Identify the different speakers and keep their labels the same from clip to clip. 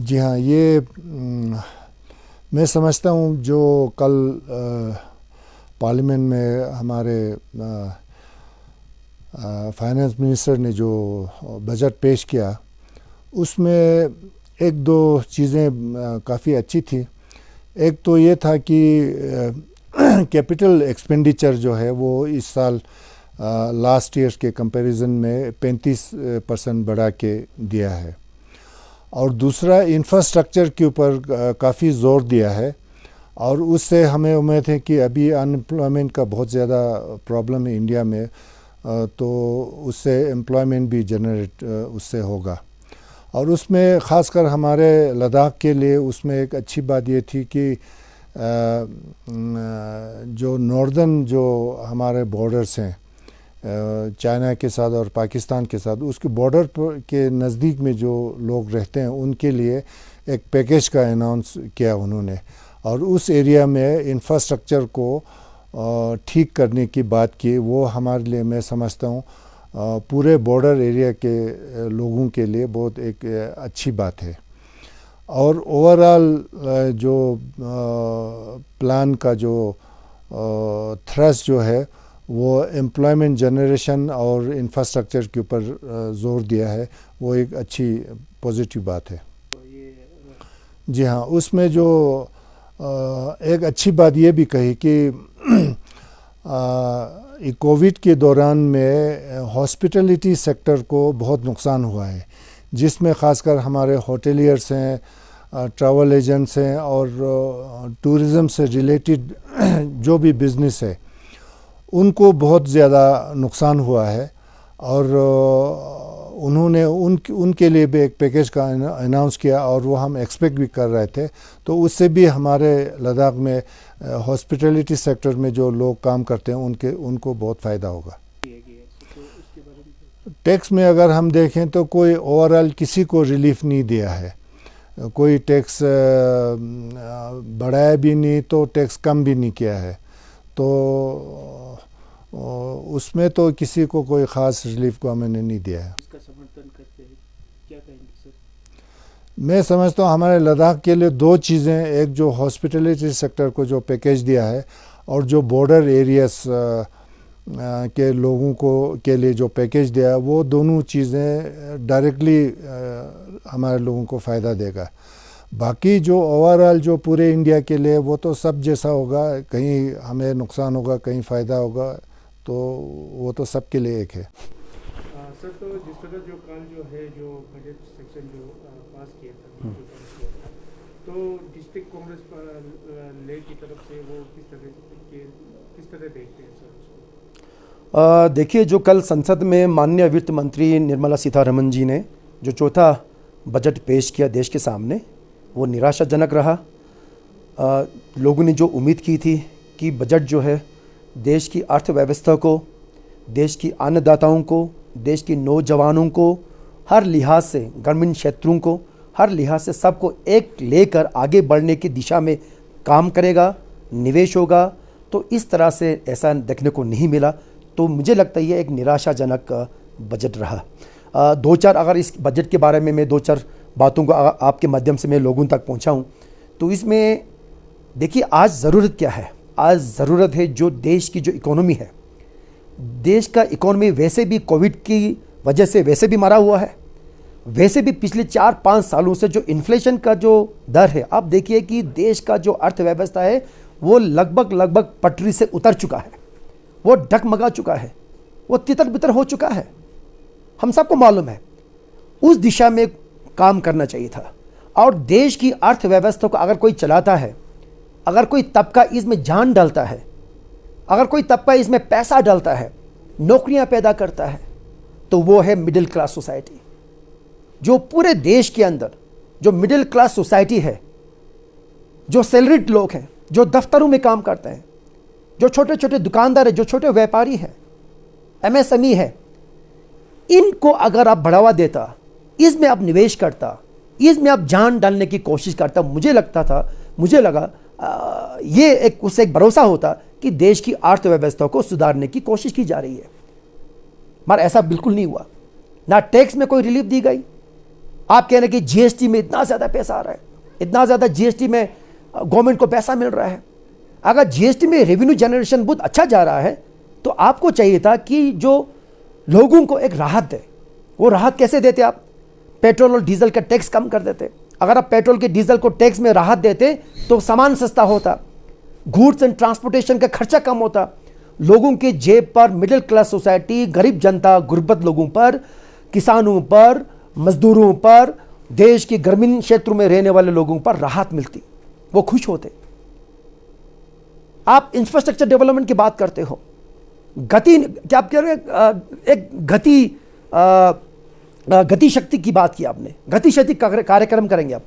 Speaker 1: जी हाँ, ये मैं समझता हूँ जो कल पार्लियामेंट में हमारे फाइनेंस मिनिस्टर ने जो बजट पेश किया, उसमें एक दो चीज़ें काफ़ी अच्छी थी। एक तो ये था कि कैपिटल एक्सपेंडिचर जो है वो इस साल लास्ट ईयर के कंपैरिजन में 35% बढ़ा के दिया है। और दूसरा, इंफ्रास्ट्रक्चर के ऊपर काफ़ी ज़ोर दिया है, और उससे हमें उम्मीद है कि अभी अनएम्प्लॉयमेंट का बहुत ज़्यादा प्रॉब्लम है इंडिया में, तो उससे एम्प्लॉयमेंट भी जनरेट उससे होगा। और उसमें ख़ासकर हमारे लद्दाख के लिए उसमें एक अच्छी बात ये थी कि जो नॉर्दर्न जो हमारे बॉर्डर्स हैं चाइना के साथ और पाकिस्तान के साथ, उसके बॉर्डर के नज़दीक में जो लोग रहते हैं उनके लिए एक पैकेज का अनाउंस किया उन्होंने, और उस एरिया में इंफ्रास्ट्रक्चर को ठीक करने की बात की। वो हमारे लिए, मैं समझता हूँ, पूरे बॉर्डर एरिया के लोगों के लिए बहुत एक अच्छी बात है। और ओवरऑल जो प्लान का जो थ्रस्ट जो है वो एम्प्लॉयमेंट जनरेशन और इंफ्रास्ट्रक्चर के ऊपर ज़ोर दिया है, वो एक अच्छी पॉजिटिव बात है। जी हाँ, उसमें जो एक अच्छी बात ये भी कही कि कोविड के दौरान में हॉस्पिटलिटी सेक्टर को बहुत नुकसान हुआ है, जिसमें ख़ासकर हमारे होटेलियर्स हैं, ट्रैवल एजेंट्स हैं और टूरिज़म से रिलेटेड जो भी बिज़नेस है उनको बहुत ज़्यादा नुकसान हुआ है। और उन्होंने उनके लिए भी एक पैकेज का अनाउंस किया, और वो हम एक्सपेक्ट भी कर रहे थे। तो उससे भी हमारे लद्दाख में हॉस्पिटलिटी सेक्टर में जो लोग काम करते हैं उनको बहुत फ़ायदा होगा। टैक्स में अगर हम देखें तो कोई ओवरऑल किसी को रिलीफ नहीं दिया है, कोई टैक्स बढ़ाया भी नहीं तो टैक्स कम भी नहीं किया है, तो उसमें तो किसी को कोई ख़ास रिलीफ गवर्नमेंट ने नहीं दिया है।
Speaker 2: इसका समर्थन करते हैं, क्या कहेंगे सर?
Speaker 1: मैं समझता हूँ हमारे लद्दाख के लिए दो चीज़ें, एक जो हॉस्पिटलिटी सेक्टर को जो पैकेज दिया है, और जो बॉर्डर एरियाज के लोगों को के लिए जो पैकेज दिया है, वो दोनों चीज़ें डायरेक्टली हमारे लोगों को फ़ायदा देगा। बाकी जो ओवरऑल जो पूरे इंडिया के लिए वो तो सब जैसा होगा, कहीं हमें नुकसान होगा, कहीं फ़ायदा होगा, तो वो तो सबके लिए एक है।
Speaker 2: सर, तो जिस तरह जो कल जो है जो बजट सेक्शन जो पास किया था, तो डिस्ट्रिक्ट कांग्रेस ले की तरफ से वो किस तरह देखते हैं सर?
Speaker 3: देखिए, जो कल संसद में माननीय वित्त मंत्री निर्मला सीतारमण जी ने जो चौथा बजट पेश किया देश के सामने, वो निराशाजनक रहा। लोगों ने जो उम्मीद की थी कि बजट जो है देश की अर्थव्यवस्था को, देश की अन्नदाताओं को, देश की नौजवानों को, हर लिहाज से ग्रामीण क्षेत्रों को, हर लिहाज से सबको एक लेकर आगे बढ़ने की दिशा में काम करेगा, निवेश होगा, तो इस तरह से ऐसा देखने को नहीं मिला। तो मुझे लगता है ये एक निराशाजनक बजट रहा। दो चार अगर इस बजट के बारे में मैं दो चार बातों को आपके माध्यम से मैं लोगों तक पहुंचाऊं, तो इसमें देखिए आज ज़रूरत क्या है। आज ज़रूरत है जो देश की जो इकोनॉमी है, देश का इकोनॉमी वैसे भी कोविड की वजह से वैसे भी मरा हुआ है, वैसे भी पिछले 4-5 सालों से जो इन्फ्लेशन का जो दर है, आप देखिए कि देश का जो अर्थव्यवस्था है वो लगभग पटरी से उतर चुका है, वो डगमगा चुका है, वो तितर बितर हो चुका है, हम सबको मालूम है। उस दिशा में काम करना चाहिए था। और देश की अर्थव्यवस्था को अगर कोई चलाता है, अगर कोई तबका इसमें जान डालता है, अगर कोई तबका इसमें पैसा डालता है, नौकरियां पैदा करता है, तो वो है मिडिल क्लास सोसाइटी। जो पूरे देश के अंदर जो मिडिल क्लास सोसाइटी है, जो सैलरीड लोग हैं, जो दफ्तरों में काम करते हैं, जो छोटे छोटे दुकानदार हैं, जो छोटे व्यापारी हैं, MSME है, इनको अगर आप बढ़ावा देता, इसमें आप निवेश करता, इसमें आप जान डालने की कोशिश करता, मुझे लगा ये उससे एक भरोसा होता कि देश की अर्थव्यवस्था को सुधारने की कोशिश की जा रही है। मगर ऐसा बिल्कुल नहीं हुआ। ना टैक्स में कोई रिलीफ दी गई, आप कह रहे हैं कि जीएसटी में इतना ज़्यादा पैसा आ रहा है, इतना ज़्यादा जीएसटी में गवर्नमेंट को पैसा मिल रहा है। अगर जीएसटी में रेवेन्यू जनरेशन बहुत अच्छा जा रहा है तो आपको चाहिए था कि जो लोगों को एक राहत दे। वो राहत कैसे देते आप? पेट्रोल और डीजल का टैक्स कम कर देते। अगर आप पेट्रोल के डीजल को टैक्स में राहत देते तो सामान सस्ता होता, गुड्स एंड ट्रांसपोर्टेशन का खर्चा कम होता, लोगों के जेब पर, मिडिल क्लास सोसाइटी, गरीब जनता, गुर्बत लोगों पर, किसानों पर, मजदूरों पर, देश के ग्रामीण क्षेत्रों में रहने वाले लोगों पर राहत मिलती, वो खुश होते। आप इंफ्रास्ट्रक्चर डेवलपमेंट की बात करते हो, गति, क्या आप कह रहे हैं, एक गति शक्ति की बात की आपने, गति शक्ति कार्यक्रम करेंगे आप।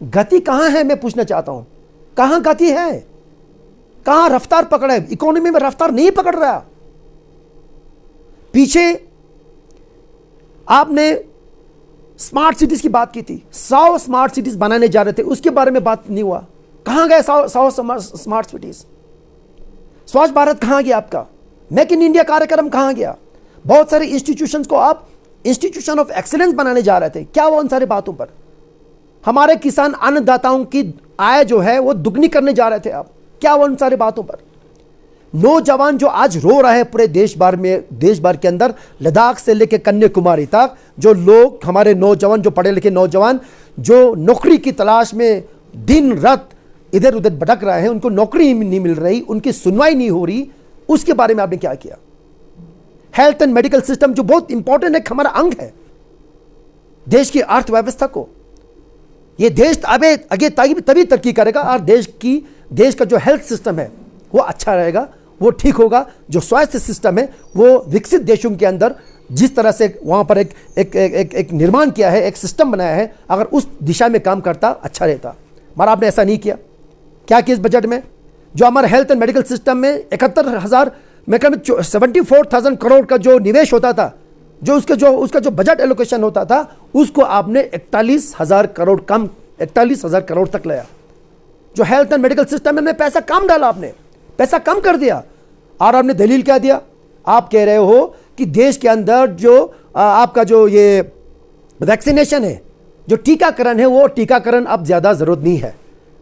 Speaker 3: गति कहां है मैं पूछना चाहता हूं, कहां गति है, कहां रफ्तार पकड़ा है? इकोनॉमी में रफ्तार नहीं पकड़ रहा। पीछे आपने स्मार्ट सिटीज की बात की थी, 100 स्मार्ट सिटीज बनाने जा रहे थे, उसके बारे में बात नहीं हुआ। कहां गए 100 स्मार्ट सिटीज? स्वच्छ भारत कहां गया आपका? मेक इन इंडिया कार्यक्रम कहां गया? बहुत सारे इंस्टीट्यूशंस को आप इंस्टीट्यूशन ऑफ एक्सीलेंस बनाने जा रहे थे, क्या वो उन सारी बातों पर? हमारे किसान अन्नदाताओं की आय जो है वो दुगनी करने जा रहे थे आप, क्या वो उन सारी बातों पर? नौजवान जो आज रो रहा है पूरे देश भर में, देश भर के अंदर, लद्दाख से लेकर कन्याकुमारी तक, जो लोग हमारे नौजवान, जो पढ़े लिखे नौजवान, जो नौकरी की तलाश में दिन रात इधर उधर भटक रहे हैं, उनको नौकरी नहीं मिल रही, उनकी सुनवाई नहीं हो रही, उसके बारे में आपने क्या किया? हेल्थ एंड मेडिकल सिस्टम जो बहुत इंपॉर्टेंट है, हमारा अंग है देश की अर्थव्यवस्था को, ये देश आगे तभी तरक्की करेगा और देश का जो हेल्थ सिस्टम है वो अच्छा रहेगा, वो ठीक होगा। जो स्वास्थ्य सिस्टम है वो विकसित देशों के अंदर जिस तरह से वहां पर एक निर्माण किया है, एक सिस्टम बनाया है, अगर उस दिशा में काम करता अच्छा रहता, मगर आपने ऐसा नहीं किया। क्या किया इस बजट में? जो हमारे हेल्थ एंड मेडिकल सिस्टम में 71,000, मैं कहूँ 74,000 करोड़ का जो निवेश होता था, जो उसका जो बजट एलोकेशन होता था, उसको आपने 41,000 करोड़ कम, 41,000 करोड़ तक लाया। जो हेल्थ एंड मेडिकल सिस्टम में पैसा कम डाला, आपने पैसा कम कर दिया। और आपने दलील क्या दिया? आप कह रहे हो कि देश के अंदर जो आपका जो ये वैक्सीनेशन है, जो टीकाकरण है, वो टीकाकरण अब ज़्यादा ज़रूरत नहीं है।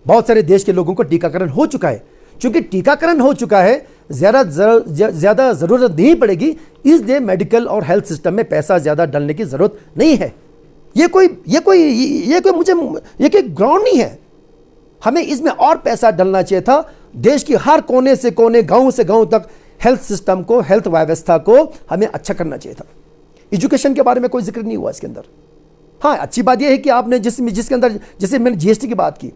Speaker 3: बहुत सारे देश के लोगों को टीकाकरण हो चुका है। चूंकि टीकाकरण हो चुका है, ज़्यादा ज़रूरत नहीं पड़ेगी, इसलिए मेडिकल और हेल्थ सिस्टम में पैसा ज़्यादा डालने की ज़रूरत नहीं है। ये कोई ग्राउंड नहीं है। हमें इसमें और पैसा डालना चाहिए था। देश की हर कोने से कोने, गांव से गांव तक हेल्थ सिस्टम को, हेल्थ व्यवस्था को हमें अच्छा करना चाहिए था। एजुकेशन के बारे में कोई जिक्र नहीं हुआ इसके अंदर। हाँ, अच्छी बात यह है कि आपने जिसके अंदर, जैसे मैंने जीएसटी की बात की,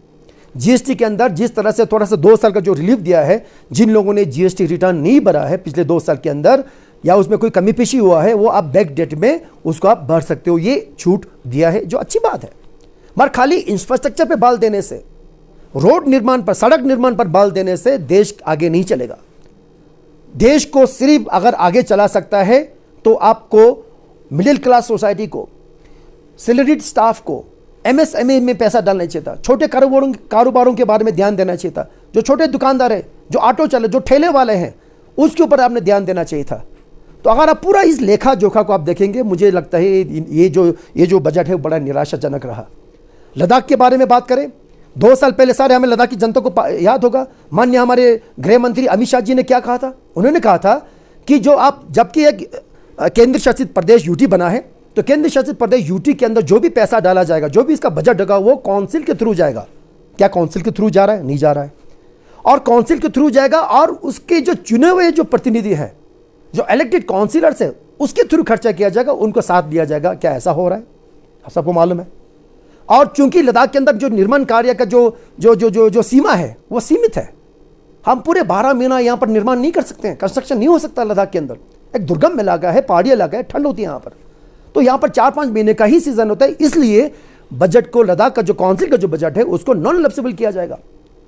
Speaker 3: जीएसटी के अंदर जिस तरह से थोड़ा सा 2 साल का जो रिलीफ दिया है, जिन लोगों ने जीएसटी रिटर्न नहीं भरा है पिछले 2 साल के अंदर, या उसमें कोई कमी पेशी हुआ है, वो आप बैक डेट में उसको आप भर सकते हो, ये छूट दिया है, जो अच्छी बात है। मगर खाली इंफ्रास्ट्रक्चर पे बल देने से, रोड निर्माण पर, सड़क निर्माण पर बल देने से देश आगे नहीं चलेगा। देश को सिर्फ अगर आगे चला सकता है तो आपको मिडिल क्लास सोसाइटी को, सैलरीड स्टाफ को, एमएसएमई में पैसा डालना चाहिए था। छोटे कारोबारों के बारे में ध्यान देना चाहिए था। जो छोटे दुकानदार हैं, जो ऑटो चले, जो ठेले वाले हैं, उसके ऊपर आपने ध्यान देना चाहिए था। तो अगर आप पूरा इस लेखा जोखा को आप देखेंगे, मुझे लगता है ये जो बजट है बड़ा निराशाजनक रहा। लद्दाख के बारे में बात करें, 2 साल पहले सारे हमें लद्दाख की जनता को याद होगा, माननीय हमारे गृह मंत्री अमित शाह जी ने क्या कहा था? उन्होंने कहा था कि जबकि एक केंद्र शासित प्रदेश यूटी बना है, तो केंद्र शासित प्रदेश यूटी के अंदर जो भी पैसा डाला जाएगा, जो भी इसका बजट होगा, वो काउंसिल के थ्रू जाएगा। क्या काउंसिल के थ्रू जा रहा है? नहीं जा रहा है। और काउंसिल के थ्रू जाएगा और उसके जो चुने हुए जो प्रतिनिधि हैं, जो इलेक्टेड काउंसिलर्स है, उसके थ्रू खर्चा किया जाएगा, उनको साथ दिया जाएगा। क्या ऐसा हो रहा है? सबको मालूम है। और चूंकि लद्दाख के अंदर जो निर्माण कार्य का जो सीमा है वो सीमित है। हम पूरे 12 महीना यहाँ पर निर्माण नहीं कर सकते हैं, कंस्ट्रक्शन नहीं हो सकता लद्दाख के अंदर। एक दुर्गम इलाका है, पहाड़ी इलाका है, ठंड होती है यहाँ पर, तो यहाँ पर 4-5 महीने का ही सीजन होता है। इसलिए बजट को, लद्दाख का जो काउंसिल का जो बजट है, उसको नॉन लैप्सेबल किया जाएगा।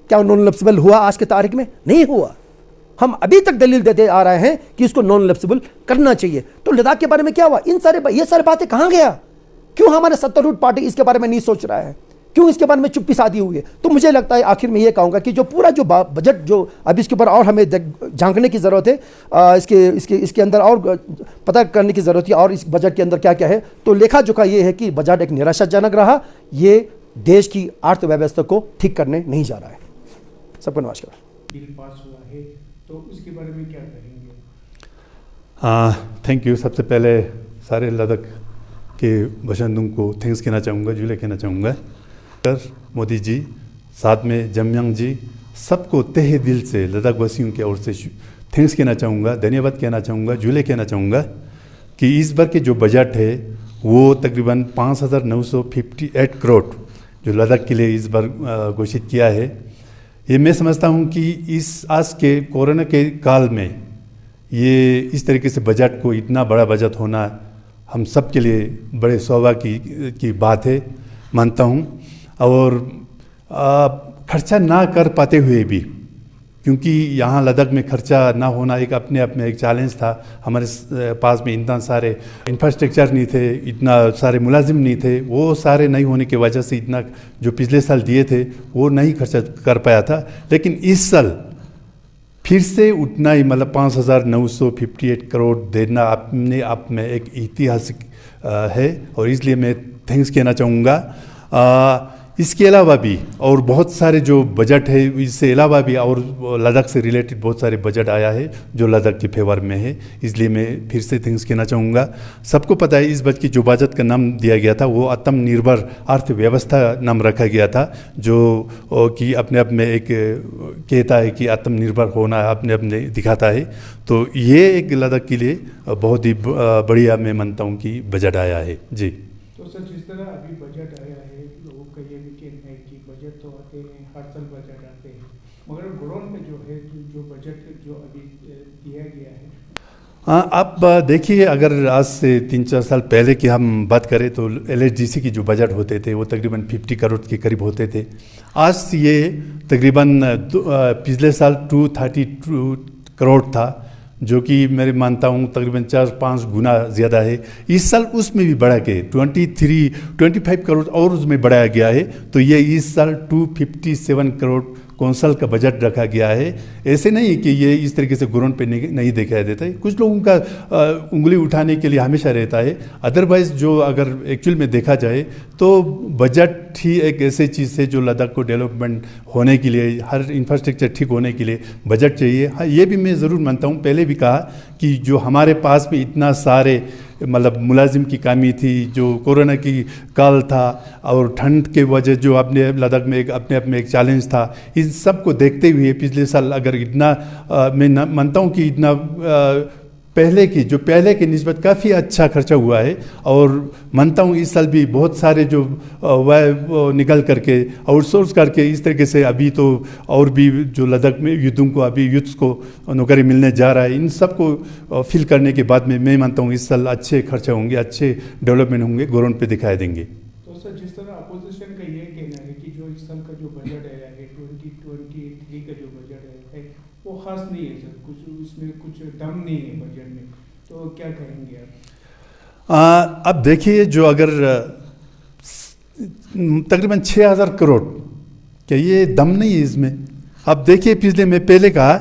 Speaker 3: क्या नॉन लैप्सेबल हुआ आज के तारीख में? नहीं हुआ। हम अभी तक दलील देते आ रहे हैं कि इसको नॉन लैप्सेबल करना चाहिए। तो लद्दाख के बारे में क्या हुआ? ये सारी बातें कहाँ गया? क्यों हमारे सत्तारूढ़ पार्टी इसके बारे में नहीं सोच रहा है? क्यों इसके बारे में चुप्पी साधी हुई है? तो मुझे लगता है आखिर में ये कहूँगा कि जो पूरा जो बजट जो अब इसके ऊपर और हमें झांकने की ज़रूरत है, इसके अंदर और पता करने की ज़रूरत है और इस बजट के अंदर क्या क्या है। तो लेखा जोखा ये है कि बजट एक निराशाजनक रहा, ये देश की अर्थव्यवस्था को ठीक करने नहीं जा रहा है। सबको नमस्कार।
Speaker 2: बिल पास हुआ है तो उसके बारे में क्या कहेंगे?
Speaker 4: Thank you. सबसे पहले सारे लद्दाख के बशिंदों को थैंक्स कहना चाहूँगा, जुले कहना चाहूँगा। मोदी जी, साथ में जमयांग जी, सबको तहे दिल से लद्दाख वासियों की ओर से थैंक्स कहना चाहूँगा, धन्यवाद कहना चाहूँगा, जुले कहना चाहूँगा कि इस बार के जो बजट है वो तकरीबन 5,958 करोड़ जो लद्दाख के लिए इस बार घोषित किया है। ये मैं समझता हूँ कि इस आज के कोरोना के काल में ये इस तरीके से बजट को इतना बड़ा बजट होना हम सब के लिए बड़े सौभाग्य की बात है मानता हूँ। और खर्चा ना कर पाते हुए भी, क्योंकि यहाँ लद्दाख में खर्चा ना होना एक अपने आप में एक चैलेंज था। हमारे पास में इतना सारे इंफ्रास्ट्रक्चर नहीं थे, इतना सारे मुलाजिम नहीं थे, वो सारे नहीं होने की वजह से इतना जो पिछले साल दिए थे वो नहीं खर्चा कर पाया था। लेकिन इस साल फिर से उतना ही मतलब 5,958 करोड़ देना अपने आप में एक ऐतिहासिक है और इसलिए मैं थैंक्स कहना चाहूँगा। इसके अलावा भी और बहुत सारे जो बजट है, इससे अलावा भी और लद्दाख से रिलेटेड बहुत सारे बजट आया है जो लद्दाख के फेवर में है, इसलिए मैं फिर से थैंक्स कहना चाहूँगा। सबको पता है इस बजट की जो बजट का नाम दिया गया था वो आत्मनिर्भर अर्थव्यवस्था नाम रखा गया था, जो कि अपने आप में एक कहता है कि आत्मनिर्भर होना अपने आप में दिखाता है। तो ये एक लद्दाख के लिए बहुत ही बढ़िया मैं मानता हूँ कि बजट आया है। जी
Speaker 2: तो सर, जिस तरह अभी बजट आया है, लोगों का ये भी कहना है कि बजट तो आते हैं, हर साल बजट आते हैं, मगर ग्राउंड में जो है जो बजट जो अभी दिया गया है।
Speaker 4: हाँ, आप देखिए, अगर आज से 3-4 साल पहले की हम बात करें तो LHDC की जो बजट होते थे वो तकरीबन 50 करोड़ के करीब होते थे। आज ये तकरीबन पिछले साल 232 करोड़ था, जो कि मैं मानता हूँ तकरीबन 4-5 गुना ज़्यादा है। इस साल उसमें भी बढ़ा के 25 करोड़ और उसमें बढ़ाया गया है। तो ये इस साल 257 करोड़ कौंसल का बजट रखा गया है। ऐसे नहीं कि ये इस तरीके से ग्राउंड पे नहीं दिखाई देता है, कुछ लोगों का उंगली उठाने के लिए हमेशा रहता है। अदरवाइज़ जो अगर एक्चुअल में देखा जाए तो बजट ही एक ऐसी चीज़ है जो लद्दाख को डेवलपमेंट होने के लिए, हर इंफ्रास्ट्रक्चर ठीक होने के लिए बजट चाहिए। हाँ, ये भी मैं ज़रूर मानता हूँ, पहले भी कहा कि जो हमारे पास में इतना सारे मतलब मुलाजिम की कमी थी, जो कोरोना की काल था और ठंड के वजह जो अपने लद्दाख में एक अपने आप में एक चैलेंज था, इन सब को देखते हुए पिछले साल अगर इतना मैं मानता हूँ कि इतना पहले की निस्बत काफ़ी अच्छा खर्चा हुआ है। और मानता हूँ इस साल भी बहुत सारे जो वह निकल करके आउटसोर्स करके इस तरीके से अभी तो और भी जो लद्दाख में युद्धों को अभी यूथ्स को नौकरी मिलने जा रहा है, इन सब को फिल करने के बाद में मैं मानता हूँ इस साल अच्छे खर्चा होंगे, अच्छे डेवलपमेंट होंगे, ग्राउंड पे दिखाई देंगे।
Speaker 2: तो सर, जिस तरह अपोजिशन का ये कहना है कि जो इस साल का जो बजट आया है 2023 का जो बजट है वो खास नहीं है सर, कुछ उसमें कुछ दम नहीं है बजट में, तो क्या कहेंगे आप?
Speaker 4: अब देखिए, जो अगर तकरीबन 6,000 करोड़, क्या ये दम नहीं है इसमें? अब देखिए, पिछले में पहले कहा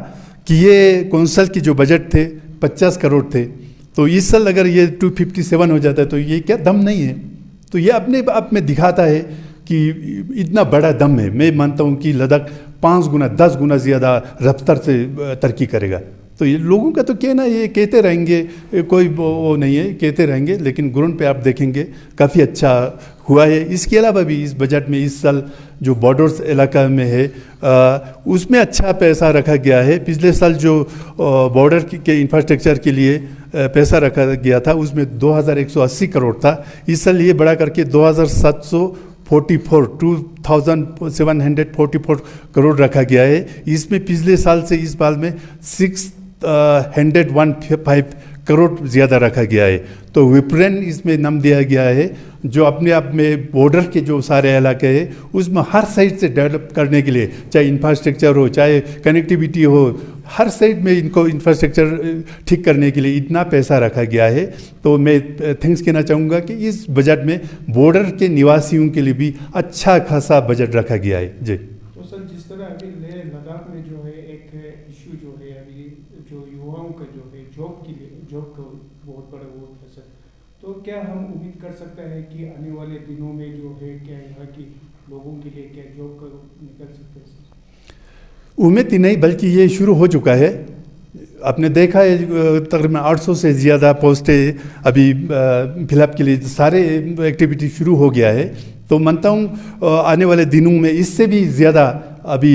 Speaker 4: कि ये कौंसल की जो बजट थे 50 करोड़ थे, तो इस साल अगर ये 257 हो जाता है तो ये क्या दम नहीं है? तो ये अपने आप में दिखाता है कि इतना बड़ा दम है। मैं मानता हूँ कि लद्दाख 5 गुना 10 गुना ज़्यादा रफ्तार से तरक्की करेगा। तो ये लोगों का तो कहना, ये कहते रहेंगे, कोई वो नहीं है, कहते रहेंगे, लेकिन ग्राउंड पे आप देखेंगे काफ़ी अच्छा हुआ है। इसके अलावा भी इस बजट में इस साल जो बॉर्डर्स इलाका में है उसमें अच्छा पैसा रखा गया है। पिछले साल जो बॉर्डर के इंफ्रास्ट्रक्चर के लिए पैसा रखा गया था उसमें 2,180 करोड़ था। इस साल ये बढ़ा करके 2,744 करोड़ रखा गया है। इसमें पिछले साल से इस साल में 615 करोड़ ज़्यादा रखा गया है। तो विप्रेन इसमें नाम दिया गया है, जो अपने आप में बॉर्डर के जो सारे इलाके हैं उसमें हर साइड से डेवलप करने के लिए, चाहे इंफ्रास्ट्रक्चर हो, चाहे कनेक्टिविटी हो, हर साइड में इनको इंफ्रास्ट्रक्चर ठीक करने के लिए इतना पैसा रखा गया है। तो मैं थैंक्स कहना चाहूँगा कि इस बजट में बॉर्डर के निवासियों के लिए भी अच्छा खासा बजट रखा गया है जी।
Speaker 2: तो सर, जिस तरह अभी लेह लद्दाख में जो है एक इशू जो है अभी जो युवाओं का जो है जॉब के लिए, जॉब का बहुत बड़ा वो है सर, तो क्या हम उम्मीद कर सकते हैं कि आने वाले दिनों में जो है क्या यहाँ की लोगों के लिए क्या जॉब का निकल सकते हैं?
Speaker 4: उम्मीद ही नहीं बल्कि ये शुरू हो चुका है। आपने देखा है तकरीबन 800 से ज़्यादा पोस्टें अभी फिलअप के लिए सारे एक्टिविटी शुरू हो गया है। तो मानता हूँ आने वाले दिनों में इससे भी ज़्यादा अभी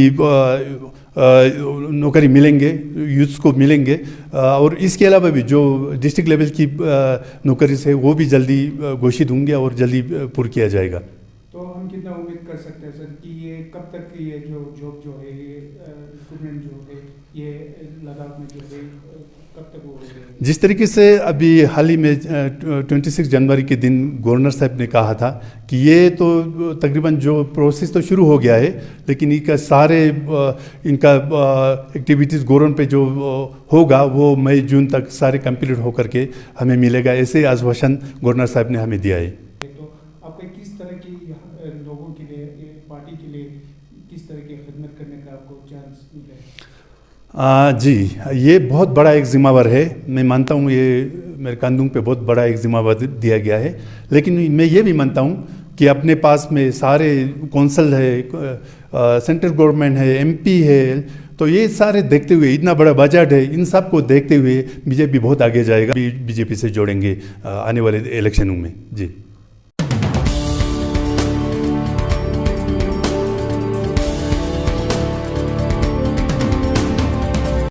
Speaker 4: नौकरी मिलेंगे, यूथ्स को मिलेंगे। और इसके अलावा भी जो डिस्ट्रिक्ट लेवल की नौकरी है वो भी जल्दी घोषित होंगे और जल्दी पूरा किया जाएगा।
Speaker 2: तो हम कितना उम्मीद कर सकते हैं सर कि ये कब तक ये जो जॉब जो है ये रिक्रूटमेंट जो है ये लद्दाख में जो है कब तक हो जाएगा?
Speaker 4: जिस तरीके से अभी हाल ही में 26 जनवरी के दिन गवर्नर साहब ने कहा था कि ये तो तकरीबन जो प्रोसेस तो शुरू हो गया है, लेकिन इनका सारे इनका एक्टिविटीज़ गवर्नमेंट पे जो होगा वो मई जून तक सारे कंप्लीट होकर के हमें मिलेगा, ऐसे आश्वासन गवर्नर साहब ने हमें दिया है।
Speaker 2: तो आपको किस तरह की लोगों के लिए, पार्टी के लिए किस तरह की खिदमत करने का आपको चांस मिला है?
Speaker 4: जी, ये बहुत बड़ा एक जिम्मेवार है। मैं मानता हूँ ये मेरे कंधों पे बहुत बड़ा एक जिम्मेवार दिया गया है। लेकिन मैं ये भी मानता हूँ कि अपने पास में सारे कौंसल है, सेंट्रल गवर्नमेंट है, एमपी है, तो ये सारे देखते हुए इतना बड़ा बजट है, इन सब को देखते हुए बीजेपी बहुत आगे जाएगा। बीजेपी से जोड़ेंगे आने वाले इलेक्शनों में जी।